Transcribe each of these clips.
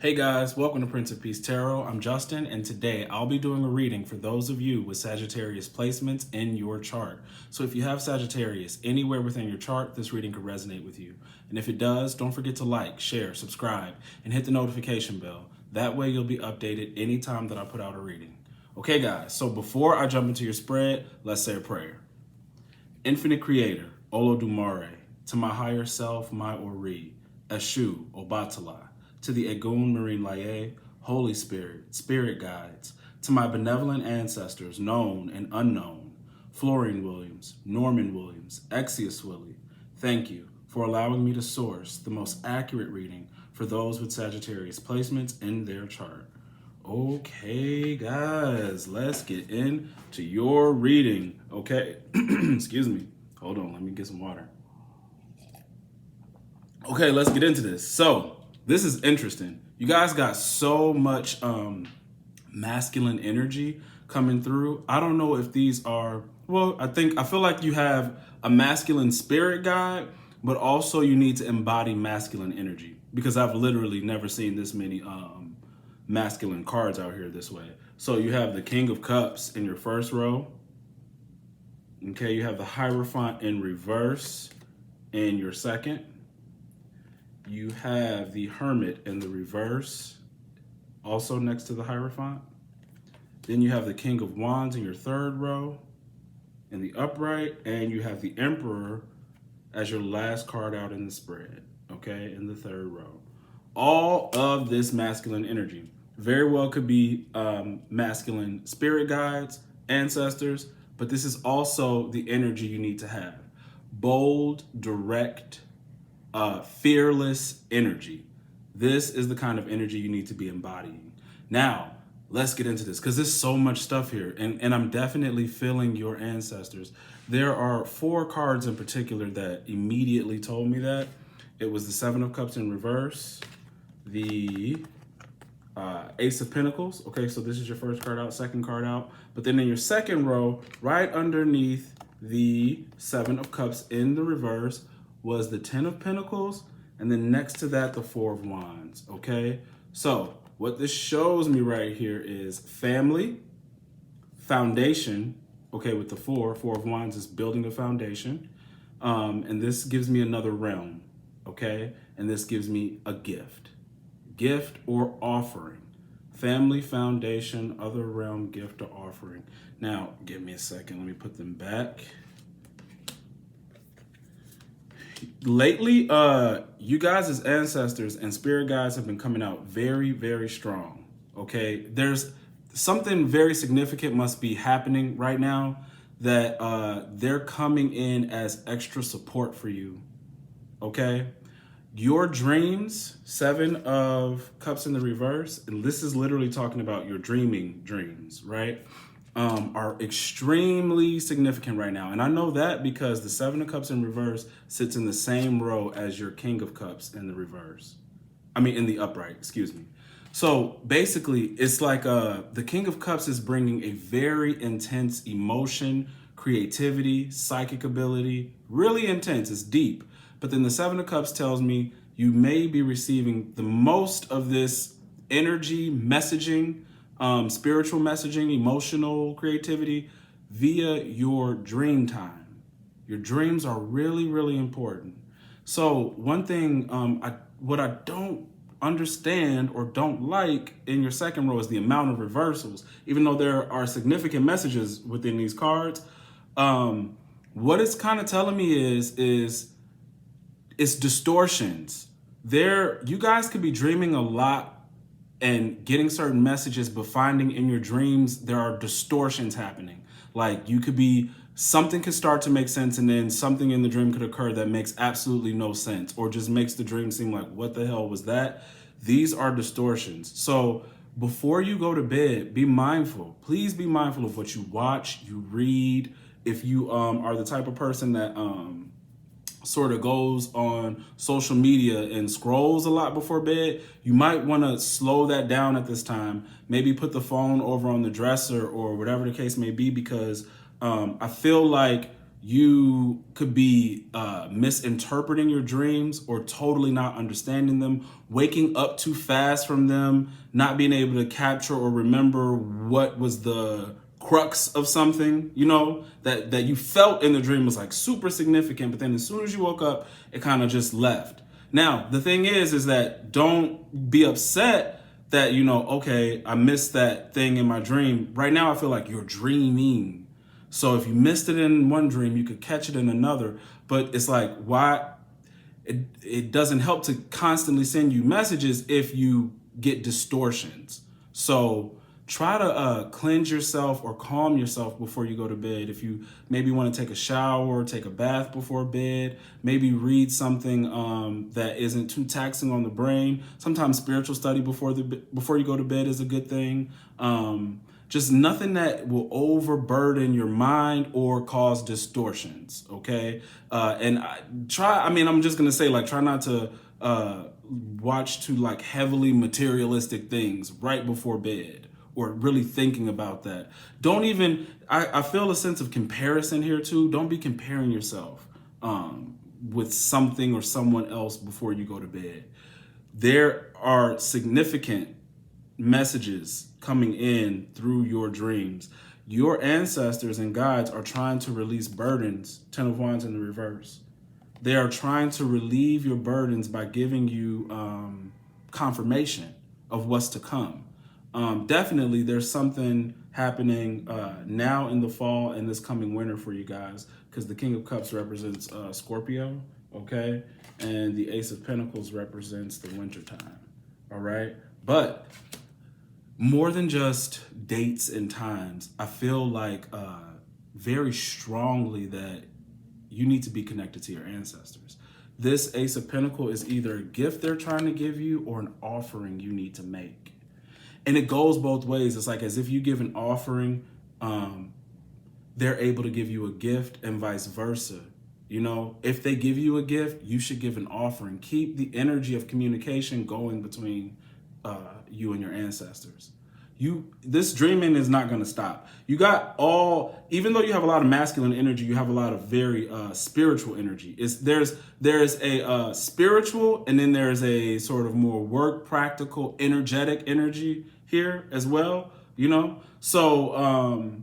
Hey guys, welcome to Prince of Peace Tarot. I'm Justin, and today I'll be doing a reading for those of you with Sagittarius placements in your chart. So if you have Sagittarius anywhere within your chart, this reading could resonate with you. And if it does, don't forget to like, share, subscribe, and hit the notification bell. That way you'll be updated anytime that I put out a reading. Okay guys, so before I jump into your spread, let's say a prayer. Infinite Creator, Olodumare, to my higher self, my Ori, Eshu, Obatala, to the Egun Marine Laye, Holy Spirit, Spirit Guides, to my benevolent ancestors, known and unknown, Florian Williams, Norman Williams, Exius Willie, thank you for allowing me to source the most accurate reading for those with Sagittarius placements in their chart. Okay, guys, let's get into your reading. Okay, excuse me. Hold on, let me get some water. Okay, let's get into this. So, this is interesting. You guys got so much masculine energy coming through. I don't know if these are, well, I feel like you have a masculine spirit guide, but also you need to embody masculine energy because I've literally never seen this many masculine cards out here this way. So you have the King of Cups in your first row. Okay, you have the Hierophant in reverse in your second. You have the Hermit in the reverse, also next to the Hierophant. Then you have the King of Wands in your third row in the upright, and you have the Emperor as your last card out in the spread, okay, in the third row. All of this masculine energy very well could be masculine spirit guides, ancestors, but this is also the energy you need to have. Bold, direct, fearless energy. This is the kind of energy you need to be embodying. Now, let's get into this because there's so much stuff here, and I'm definitely feeling your ancestors. There are 4 cards in particular that immediately told me that. It was the Seven of Cups in reverse, the Ace of Pentacles. Okay, so this is your first card out, second card out. But then in your second row, right underneath the Seven of Cups in the reverse, was the 10 of Pentacles, and then next to that, the 4 of Wands, okay? So what this shows me right here is family, foundation, okay, with the 4 of Wands is building a foundation, and this gives me another realm, okay? And this gives me a gift or offering. Family, foundation, other realm, gift or offering. Now, give me a second, let me put them back. Lately, you guys as ancestors and spirit guides have been coming out very, very strong, okay? There's something very significant must be happening right now that they're coming in as extra support for you, okay? Your dreams, 7 of Cups in the reverse, and this is literally talking about your dreaming dreams, right? Are extremely significant right now. And I know that because the 7 of Cups in reverse sits in the same row as your King of Cups in the reverse. In the upright, excuse me. So basically, it's like the King of Cups is bringing a very intense emotion, creativity, psychic ability, really intense, it's deep. But then the 7 of Cups tells me you may be receiving the most of this energy, messaging, spiritual messaging, emotional creativity via your dream time. Your dreams are really, really important. So one thing, what I don't understand or don't like in your second row is the amount of reversals. Even though there are significant messages within these cards, what it's kind of telling me is it's distortions. You guys could be dreaming a lot and getting certain messages, but finding in your dreams, there are distortions happening. Like something could start to make sense and then something in the dream could occur that makes absolutely no sense or just makes the dream seem like, what the hell was that? These are distortions. So before you go to bed, be mindful. Please be mindful of what you watch, you read. If you are the type of person that sort of goes on social media and scrolls a lot before bed, you might want to slow that down at this time. Maybe put the phone over on the dresser or whatever the case may be, because I feel like You could be misinterpreting your dreams or totally not understanding them, waking up too fast from them, not being able to capture or remember what was the crux of something, you know, that you felt in the dream was like super significant, but then as soon as you woke up, it kind of just left. Now, the thing is that don't be upset that, you know, okay, I missed that thing in my dream. Right now, I feel like you're dreaming. So if you missed it in one dream, you could catch it in another. But it's like, why? It doesn't help to constantly send you messages if you get distortions. So try to cleanse yourself or calm yourself before you go to bed. If you maybe want to take a shower, take a bath before bed, maybe read something that isn't too taxing on the brain. Sometimes spiritual study before you go to bed is a good thing. Just nothing that will overburden your mind or cause distortions, okay? I'm just gonna say, like, try not to watch too like heavily materialistic things right before bed or really thinking about that. Don't even, I feel a sense of comparison here too. Don't be comparing yourself with something or someone else before you go to bed. There are significant messages coming in through your dreams. Your ancestors and guides are trying to release burdens. 10 of Wands in the reverse. They are trying to relieve your burdens by giving you confirmation of what's to come. Definitely there's something happening now in the fall and this coming winter for you guys, because the King of Cups represents Scorpio, okay? And the Ace of Pentacles represents the winter time, all right? But more than just dates and times, I feel like very strongly that you need to be connected to your ancestors. This Ace of Pentacles is either a gift they're trying to give you or an offering you need to make. And it goes both ways. It's like as if you give an offering, they're able to give you a gift and vice versa. You know, if they give you a gift, you should give an offering. Keep the energy of communication going between you and your ancestors. This dreaming is not going to stop. You got even though you have a lot of masculine energy, you have a lot of very spiritual energy. There's a spiritual, and then there's a sort of more work, practical, energetic energy here as well, you know? So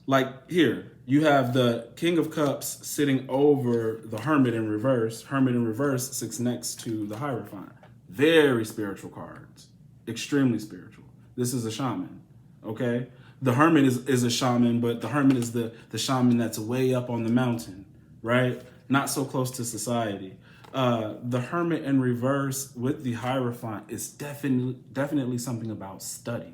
like here, you have the King of Cups sitting over the Hermit in reverse. Hermit in reverse sits next to the Hierophant. Very spiritual cards, extremely spiritual. This is a shaman, okay? The Hermit is a shaman, but the Hermit is the shaman that's way up on the mountain, right? Not so close to society. The Hermit in reverse with the Hierophant is definitely something about study.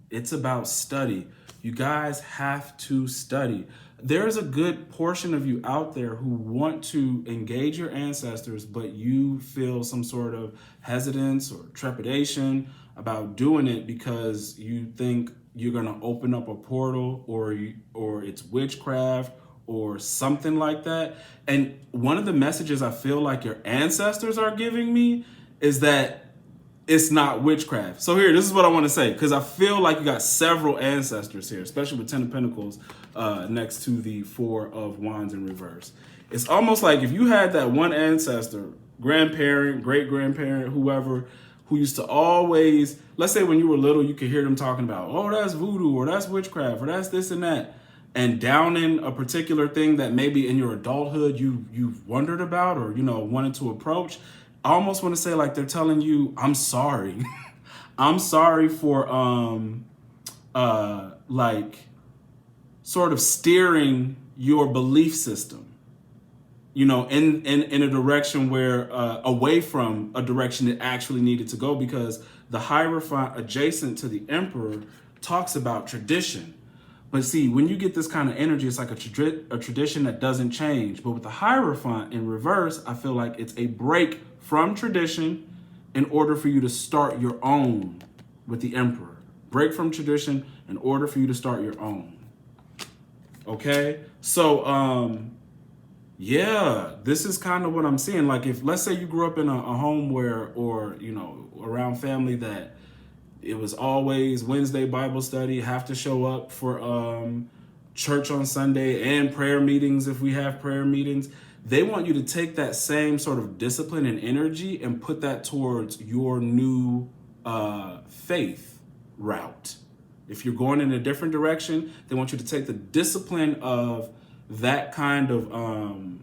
It's about study. You guys have to study. There's a good portion of you out there who want to engage your ancestors, but you feel some sort of hesitance or trepidation about doing it because you think you're going to open up a portal or it's witchcraft or something like that. And one of the messages I feel like your ancestors are giving me is that it's not witchcraft. So here, this is what I want to say, because I feel like you got several ancestors here, especially with 10 of Pentacles next to the 4 of Wands in reverse. It's almost like if you had that one ancestor, grandparent, great-grandparent, whoever, who used to always, let's say when you were little, you could hear them talking about, oh, that's voodoo, or that's witchcraft, or that's this and that, and downing a particular thing that maybe in your adulthood you've wondered about or, you know, wanted to approach. I almost want to say like they're telling you, I'm sorry. I'm sorry for like sort of steering your belief system, you know, in a direction where away from a direction it actually needed to go, because the Hierophant adjacent to the Emperor talks about tradition. But see, when you get this kind of energy, it's like a tradition that doesn't change. But with the Hierophant in reverse, I feel like it's a break from tradition in order for you to start your own with the Emperor. Break from tradition in order for you to start your own. Okay? So, yeah, this is kind of what I'm seeing. Like if, let's say you grew up in a home where, or, you know, around family that it was always Wednesday Bible study, have to show up for church on Sunday and prayer meetings if we have prayer meetings. They want you to take that same sort of discipline and energy and put that towards your new faith route. If you're going in a different direction, they want you to take the discipline of that kind of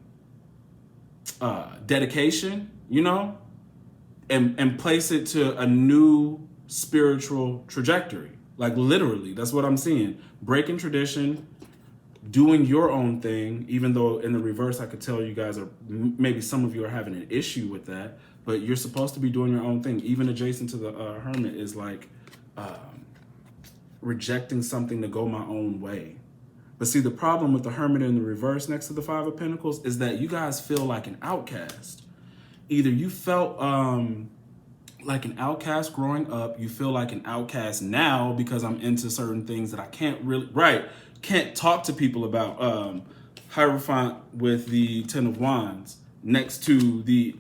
dedication, you know, and place it to a new spiritual trajectory. Like literally, that's what I'm seeing. Breaking tradition, doing your own thing, even though in the reverse, I could tell you guys are, maybe some of you are having an issue with that, but you're supposed to be doing your own thing. Even adjacent to the hermit is like rejecting something to go my own way. But see, the problem with the hermit in the reverse next to the Five of Pentacles is that you guys feel like an outcast. Either you felt like an outcast growing up, you feel like an outcast now because I'm into certain things that I can't talk to people about. Hierophant with the Ten of Wands next to the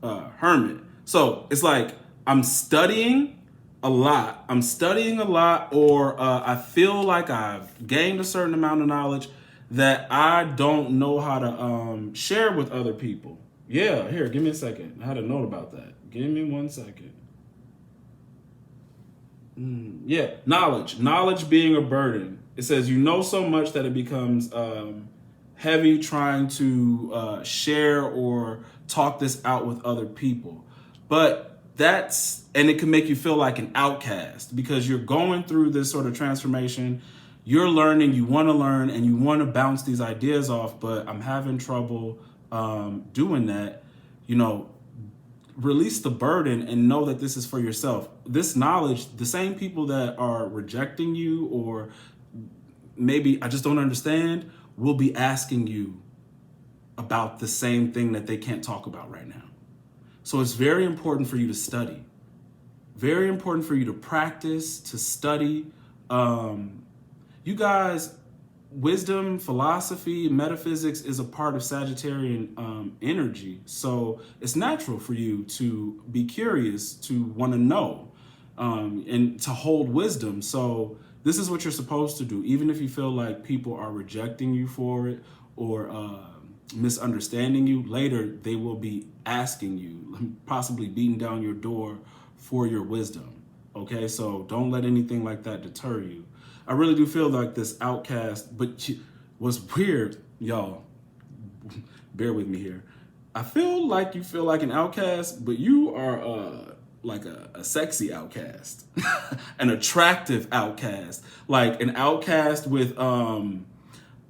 hermit. So it's like I'm studying a lot, or I feel like I've gained a certain amount of knowledge that I don't know how to share with other people. Yeah, here, give me a second. I had a note about that. Give me 1 second. Yeah, knowledge being a burden. It says you know so much that it becomes heavy trying to share or talk this out with other people. But and it can make you feel like an outcast because you're going through this sort of transformation. You're learning, you want to learn, and you want to bounce these ideas off, but I'm having trouble doing that. You know, release the burden and know that this is for yourself. This knowledge, the same people that are rejecting you or maybe I just don't understand, will be asking you about the same thing that they can't talk about right now. So it's very important for you to study. Very important for you to practice, to study. You guys, wisdom, philosophy, metaphysics is a part of Sagittarian energy. So it's natural for you to be curious, to want to know, and to hold wisdom. So this is what you're supposed to do. Even if you feel like people are rejecting you for it or misunderstanding you, later they will be asking you, possibly beating down your door for your wisdom. Okay, so don't let anything like that deter you. I really do feel like this outcast, but what's weird, y'all, bear with me here. I feel like you feel like an outcast, but you are like a sexy outcast, an attractive outcast, like an outcast with a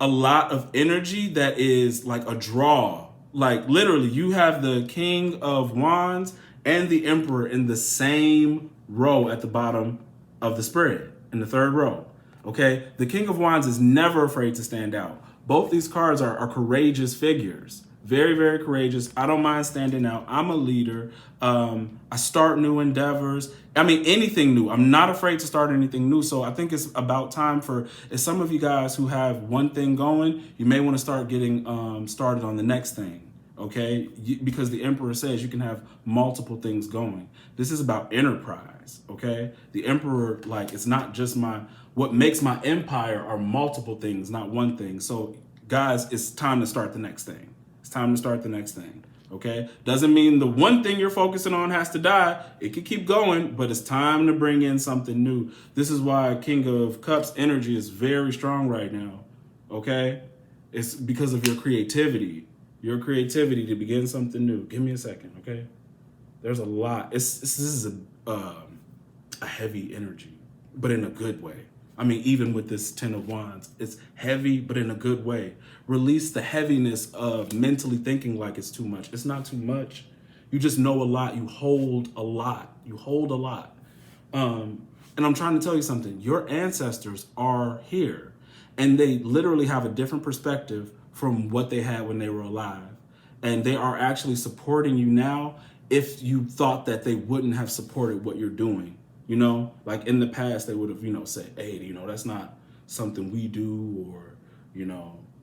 lot of energy that is like a draw. Like literally, you have the King of Wands and the Emperor in the same row at the bottom of the spread, in the third row. Okay, the King of Wands is never afraid to stand out. Both these cards are courageous figures. Very, very courageous. I don't mind standing out. I'm a leader. I start new endeavors. I mean, anything new. I'm not afraid to start anything new. So I think it's about time for some of you guys who have one thing going, you may want to start getting started on the next thing. Okay, because the Emperor says you can have multiple things going. This is about enterprise. Okay, the Emperor, like, it's not just what makes my empire are multiple things, not one thing. So guys, it's time to start the next thing. It's time to start the next thing. Okay, doesn't mean the one thing you're focusing on has to die. It could keep going, but it's time to bring in something new. This is why King of Cups energy is very strong right now. Okay, it's because of your creativity. Your creativity to begin something new. Give me a second, okay? There's a lot. This is a heavy energy, but in a good way. I mean, even with this Ten of Wands, it's heavy, but in a good way. Release the heaviness of mentally thinking like it's too much. It's not too much. You just know a lot. You hold a lot. You hold a lot. And I'm trying to tell you something. Your ancestors are here, and they literally have a different perspective from what they had when they were alive. And they are actually supporting you now if you thought that they wouldn't have supported what you're doing. You know, like in the past, they would have, said, hey, that's not something we do, or,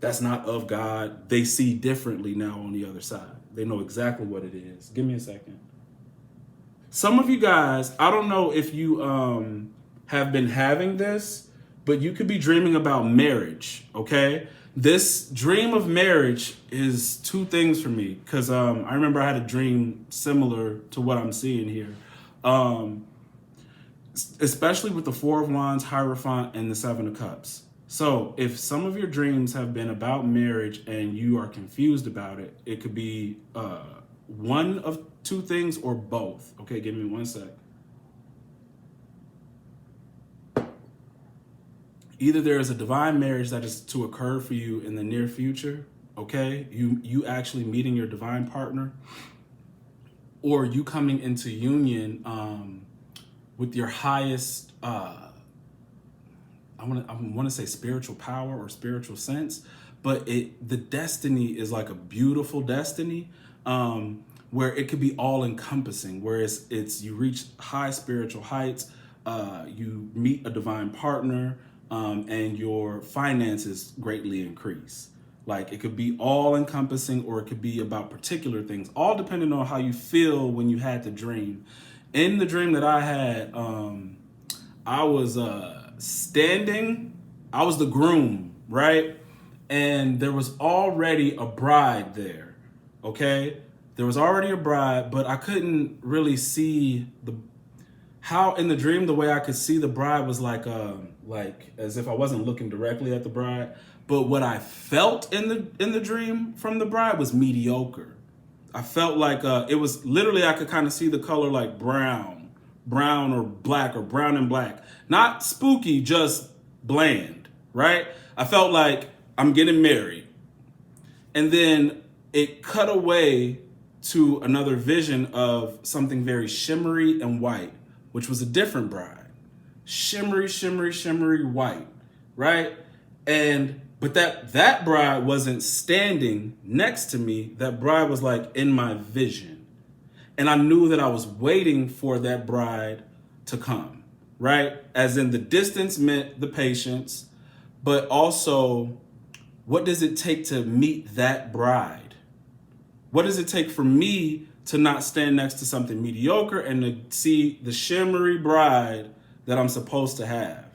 that's not of God. They see differently now on the other side. They know exactly what it is. Give me a second. Some of you guys, I don't know if you have been having this, but you could be dreaming about marriage, okay? This dream of marriage is two things for me, because I remember I had a dream similar to what I'm seeing here. Especially with the Four of Wands, Hierophant, and the Seven of Cups. So if some of your dreams have been about marriage and you are confused about it, it could be one of two things or both. Okay, give me one sec. Either there is a divine marriage that is to occur for you in the near future, okay? You actually meeting your divine partner, or you coming into union with your highest, I want to say spiritual power or spiritual sense, but the destiny is like a beautiful destiny where it could be all encompassing, where it's you reach high spiritual heights, you meet a divine partner, and your finances greatly increase. Like, it could be all encompassing, or it could be about particular things, all depending on how you feel when you had the dream. In the dream that I had, I was standing, I was the groom, right? And there was already a bride there, okay? There was already a bride, but I couldn't really see how in the dream, the way I could see the bride was like as if I wasn't looking directly at the bride. But what I felt in the dream from the bride was mediocre. I felt like it was literally, I could kind of see the color like brown or black, or brown and black. Not spooky, just bland, right? I felt like I'm getting married. And then it cut away to another vision of something very shimmery and white, which was a different bride. Shimmery, shimmery, shimmery white, right? But that bride wasn't standing next to me. That bride was like in my vision. And I knew that I was waiting for that bride to come, right? As in, the distance meant the patience, but also, what does it take to meet that bride? What does it take for me to not stand next to something mediocre and to see the shimmery bride that I'm supposed to have,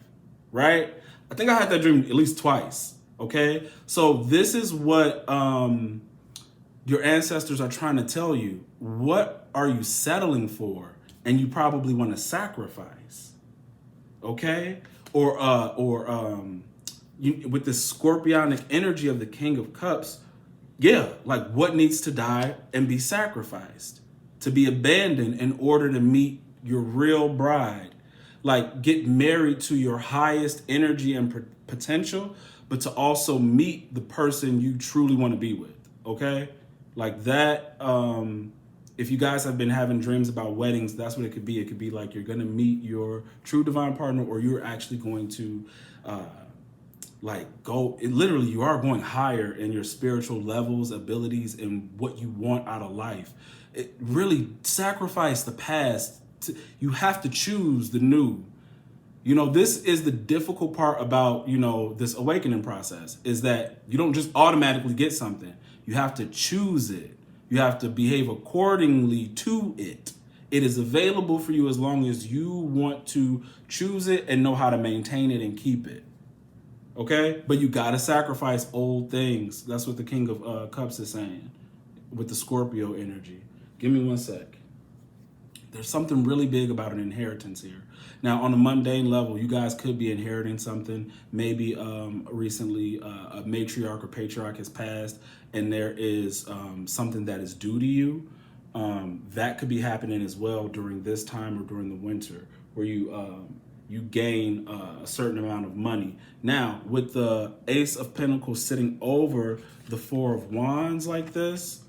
right? I think I had that dream at least twice, okay? So this is what your ancestors are trying to tell you. What are you settling for? And you probably want to sacrifice, okay? Or with this scorpionic energy of the King of Cups, yeah, like what needs to die and be sacrificed, to be abandoned in order to meet your real bride. Like, get married to your highest energy and potential, but to also meet the person you truly want to be with, okay? Like that, if you guys have been having dreams about weddings, that's what it could be. It could be like you're going to meet your true divine partner, or you're actually going to literally you are going higher in your spiritual levels, abilities, and what you want out of life. It really sacrifice the past. You have to choose the new. You know, this is the difficult part about, this awakening process, is that you don't just automatically get something. You have to choose it. You have to behave accordingly to it. It is available for you as long as you want to choose it and know how to maintain it and keep it. Okay? But you got to sacrifice old things. That's what the King of Cups is saying with the Scorpio energy. Give me one sec. There's something really big about an inheritance here. Now, on a mundane level, you guys could be inheriting something. Maybe recently a matriarch or patriarch has passed, and there is something that is due to you. That could be happening as well during this time or during the winter, where you gain a certain amount of money. Now, with the Ace of Pentacles sitting over the Four of Wands like this,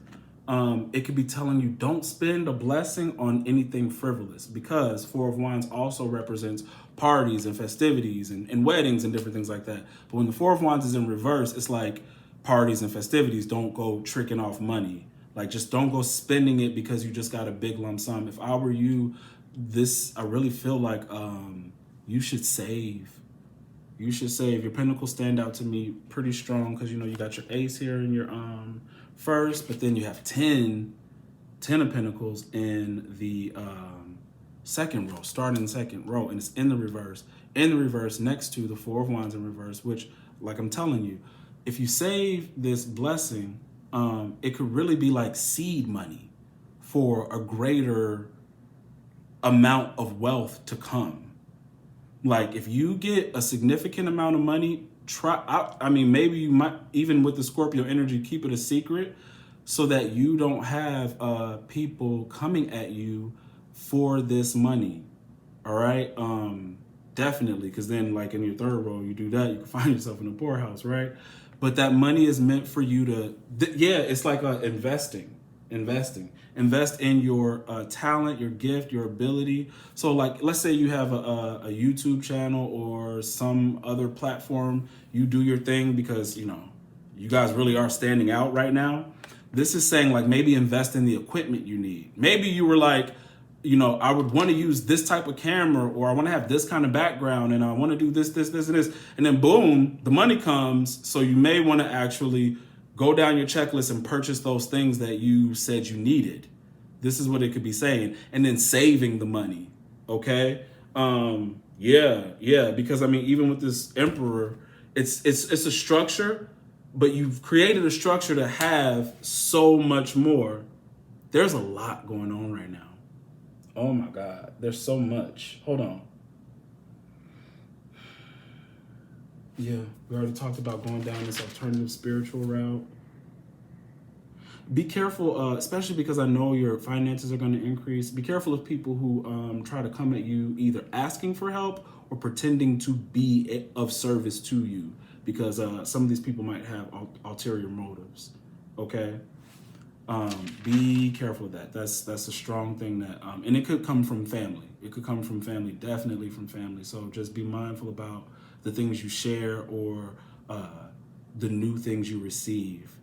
it could be telling you don't spend a blessing on anything frivolous, because Four of Wands also represents parties and festivities and weddings and different things like that. But when the Four of Wands is in reverse, it's like parties and festivities. Don't go tricking off money. Like, just don't go spending it because you just got a big lump sum. If I were you, I really feel like you should save. You should save. Your pentacles stand out to me pretty strong because, you got your ace here in your first, but then you have 10 of pentacles in the second row, starting in the second row, and it's in the reverse. in the reverse next to the Four of Wands in reverse, which, like I'm telling you, if you save this blessing, it could really be like seed money for a greater amount of wealth to come. Like if you get a significant amount of money, maybe you might, even with the Scorpio energy, keep it a secret so that you don't have people coming at you for this money. All right. Definitely. Because then like in your third row, you do that, you can find yourself in a poorhouse, right? But that money is meant for you to, it's like investing. Invest in your talent, your gift, your ability. So like, let's say you have a YouTube channel or some other platform, you do your thing because, you guys really are standing out right now. This is saying like maybe invest in the equipment you need. Maybe you were like, I would want to use this type of camera, or I want to have this kind of background, and I want to do this, and this. And then boom, the money comes. So you may want to actually go down your checklist and purchase those things that you said you needed. This is what it could be saying. And then saving the money. Okay. Because even with this Emperor, it's a structure, but you've created a structure to have so much more. There's a lot going on right now. Oh my God, there's so much. Hold on. Yeah, we already talked about going down this alternative spiritual route. Be careful, especially because I know your finances are going to increase. Be careful of people who try to come at you either asking for help or pretending to be of service to you, because some of these people might have ulterior motives. Okay. Be careful of that. That's a strong thing that, and it could come from family. It could come from family, definitely from family. So just be mindful about the things you share or the new things you receive.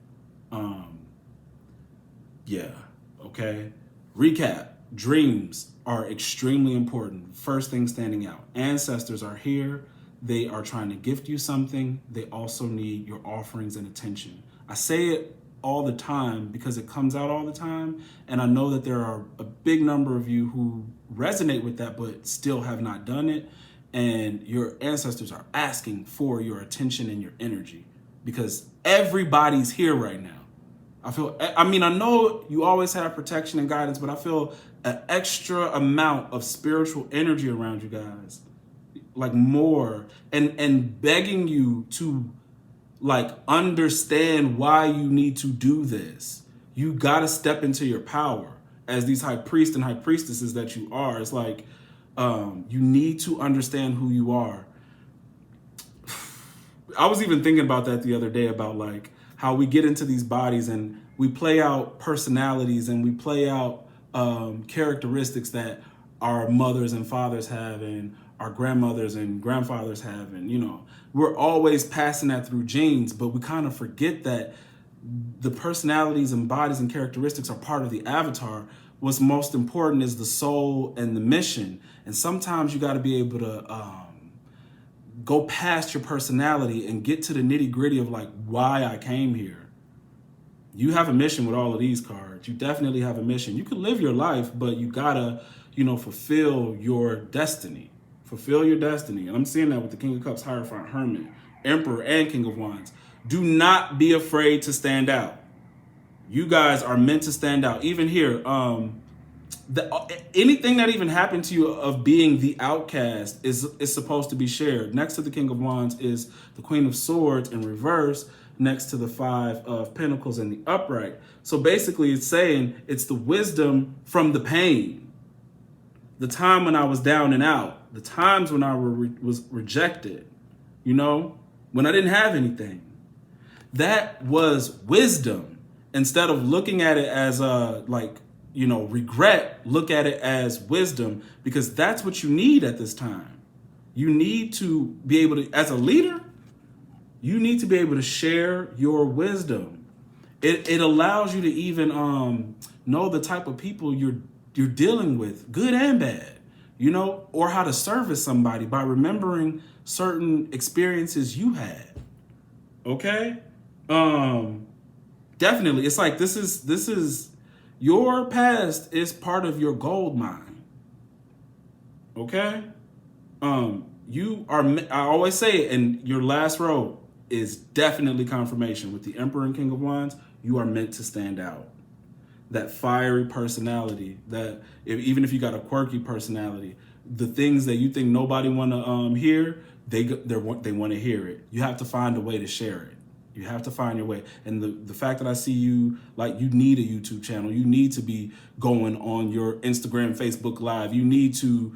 Okay. Recap. Dreams are extremely important. First thing standing out. Ancestors are here. They are trying to gift you something. They also need your offerings and attention. I say it all the time because it comes out all the time. And I know that there are a big number of you who resonate with that, but still have not done it. And your ancestors are asking for your attention and your energy because everybody's here right now. I know you always have protection and guidance, but I feel an extra amount of spiritual energy around you guys, like more, and begging you to like understand why you need to do this. You got to step into your power as these high priests and high priestesses that you are. It's like, you need to understand who you are. I was even thinking about that the other day, about like how we get into these bodies and we play out personalities and we play out characteristics that our mothers and fathers have and our grandmothers and grandfathers have. And, we're always passing that through genes, but we kind of forget that the personalities and bodies and characteristics are part of the avatar. What's most important is the soul and the mission. And sometimes you got to be able to go past your personality and get to the nitty gritty of like why I came here. You have a mission with all of these cards. You definitely have a mission. You can live your life, but you gotta, fulfill your destiny. Fulfill your destiny. And I'm seeing that with the King of Cups, Hierophant, Hermit, Emperor, and King of Wands. Do not be afraid to stand out. You guys are meant to stand out. Even here, anything that even happened to you of being the outcast is supposed to be shared. Next to the King of Wands is the Queen of Swords in reverse, next to the Five of Pentacles in the upright. So basically it's saying it's the wisdom from the pain. The time when I was down and out, the times when I was rejected, when I didn't have anything. That was wisdom. Instead of looking at it as regret, look at it as wisdom, because that's what you need at this time. You need to be able to, as a leader, you need to be able to share your wisdom. It allows you to even know the type of people you're dealing with, good and bad, or how to service somebody by remembering certain experiences you had. Okay? Definitely. It's like this is your past is part of your gold mine. Okay? I always say it, and your last row is definitely confirmation. With the Emperor and King of Wands, you are meant to stand out. That fiery personality, that even if you got a quirky personality, the things that you think nobody want to hear, they want to hear it. You have to find a way to share it. You have to find your way. And the fact that I see you, like, you need a YouTube channel. You need to be going on your Instagram, Facebook Live. You need to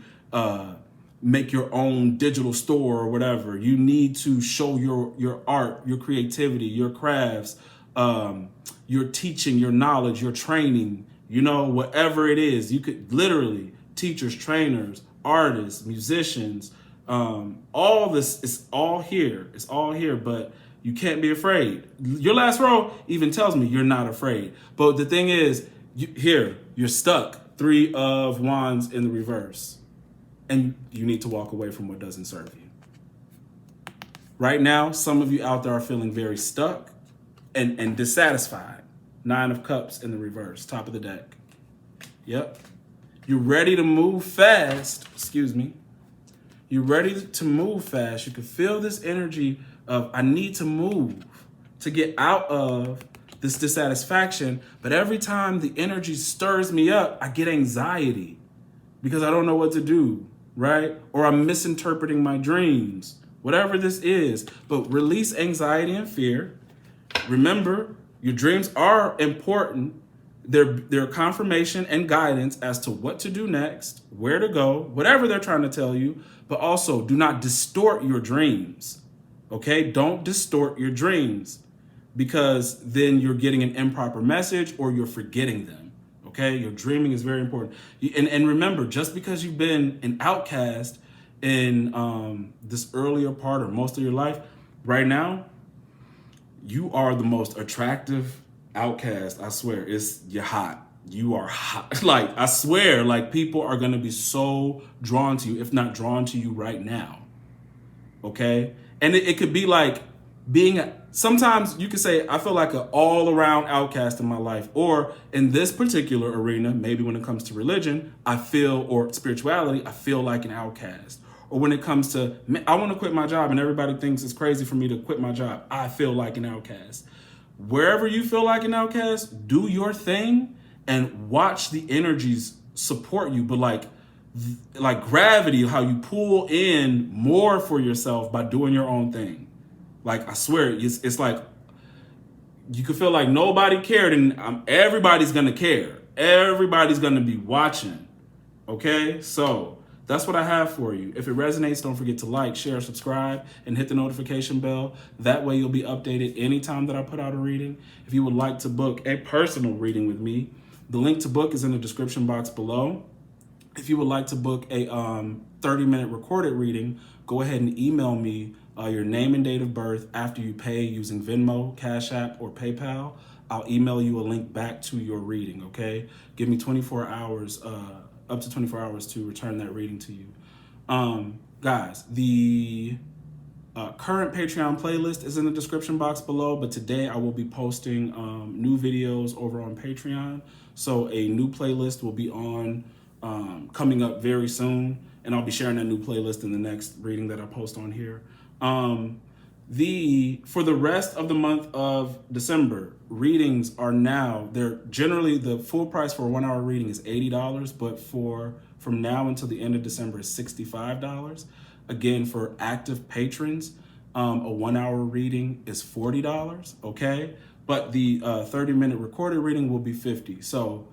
make your own digital store or whatever. You need to show your art, your creativity, your crafts, your teaching, your knowledge, your training, whatever it is. You could literally, teachers, trainers, artists, musicians, all this is all here. It's all here, but you can't be afraid. Your last row even tells me you're not afraid. But the thing is, you're stuck. 3 of Wands in the reverse. And you need to walk away from what doesn't serve you. Right now, some of you out there are feeling very stuck and dissatisfied. 9 of Cups in the reverse, top of the deck. Yep. You're ready to move fast. Excuse me. You're ready to move fast. You can feel this energy of, I need to move to get out of this dissatisfaction. But every time the energy stirs me up, I get anxiety because I don't know what to do, right? Or I'm misinterpreting my dreams, whatever this is. But release anxiety and fear. Remember, your dreams are important. They're confirmation and guidance as to what to do next, where to go, whatever they're trying to tell you. But also, do not distort your dreams. Okay? Don't distort your dreams, because then you're getting an improper message or you're forgetting them. Okay? Your dreaming is very important. And remember, just because you've been an outcast in this earlier part or most of your life, right now, you are the most attractive outcast. I swear, you're hot. You are hot. Like, I swear, like, people are going to be so drawn to you, if not drawn to you right now. Okay? And it could be like sometimes you could say, I feel like an all around outcast in my life, or in this particular arena, maybe when it comes to religion, or spirituality, I feel like an outcast. Or when it comes to, I want to quit my job and everybody thinks it's crazy for me to quit my job, I feel like an outcast. Wherever you feel like an outcast, do your thing and watch the energies support you. But like gravity, how you pull in more for yourself by doing your own thing. Like, I swear, it's like you could feel like nobody cared, and everybody's going to care. Everybody's going to be watching. Okay? So that's what I have for you. If it resonates, don't forget to like, share, subscribe, and hit the notification bell. That way you'll be updated anytime that I put out a reading. If you would like to book a personal reading with me, the link to book is in the description box below. If you would like to book a 30-minute recorded reading, go ahead and email me your name and date of birth after you pay using Venmo, Cash App, or PayPal. I'll email you a link back to your reading, okay? Give me 24 hours, up to 24 hours to return that reading to you. Guys, the current Patreon playlist is in the description box below, but today I will be posting new videos over on Patreon. So a new playlist will be coming up very soon, and I'll be sharing that new playlist in the next reading that I post on here. For the rest of the month of December, readings are now, they're generally, the full price for a 1 hour reading is $80, but from now until the end of December is $65. Again, for active patrons, a 1 hour reading is $40, okay? But the 30-minute recorded reading will be $50. So,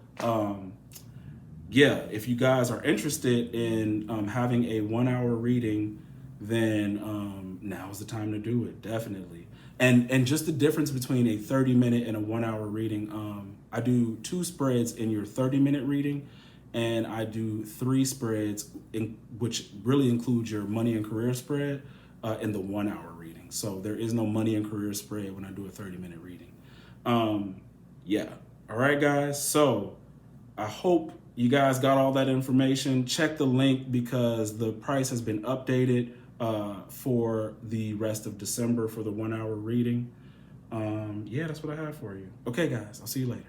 yeah, if you guys are interested in having a 1 hour reading, then now is the time to do it, definitely. And just the difference between a 30-minute and a 1 hour reading, I do 2 spreads in your 30-minute reading, and I do 3 spreads, which really includes your money and career spread, in the 1 hour reading. So there is no money and career spread when I do a 30-minute reading. Yeah. All right, guys. So I hope you guys got all that information. Check the link because the price has been updated for the rest of December for the 1 hour reading. Yeah, that's what I have for you. Okay, guys, I'll see you later.